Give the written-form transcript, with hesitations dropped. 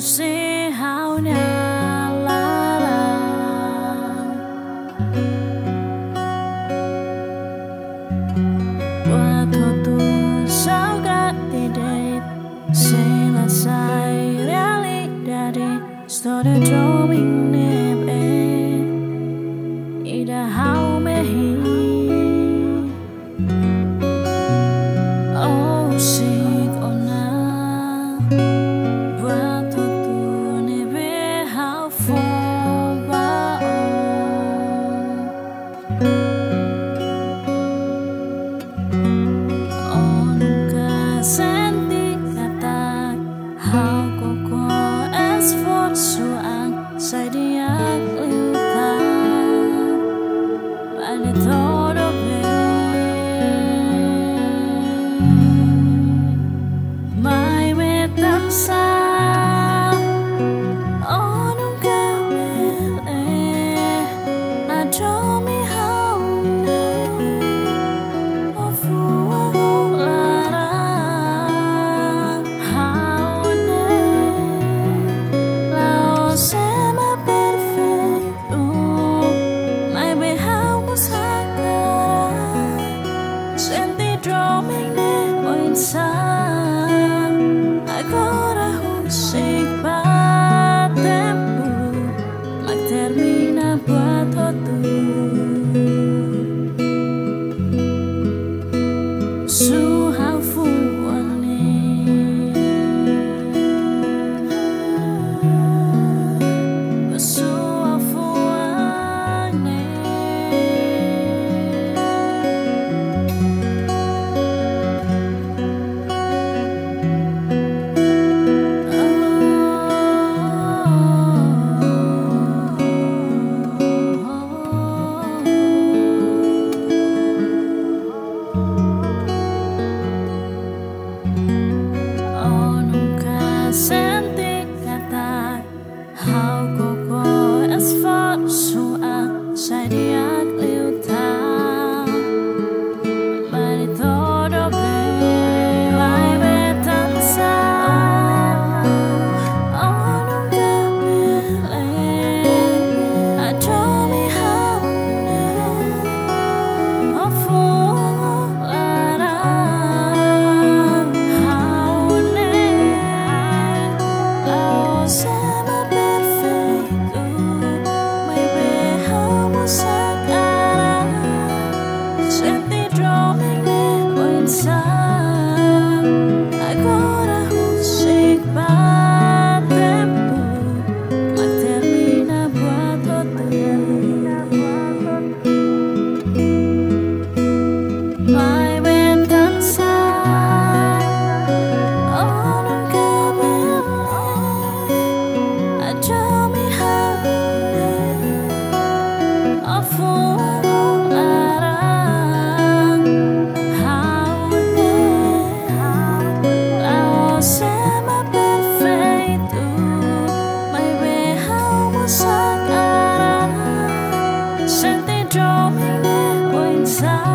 See how now waktu sao gak tidak selesai realidade story drawing nebe ida how mehi oh sig ona sai đi ác lưu ta bạn để thô đâu về mai mẹ tâm xa ô nung cao mẹ à cho mi hao ô phu a gục la ra hao nè lao sẽ agora husik ba tempo mag termina buat tu su how fu sai đi ác lưu ta bài để thô đâu về vai về tan xa ô nung ca mê lên à cho mi hao ô phu la ra hao nè lao xa agora husik ba tempo mag termina buat tu vai bentan sa orang kabel aja mi hau afu sekarang senti drawing nebe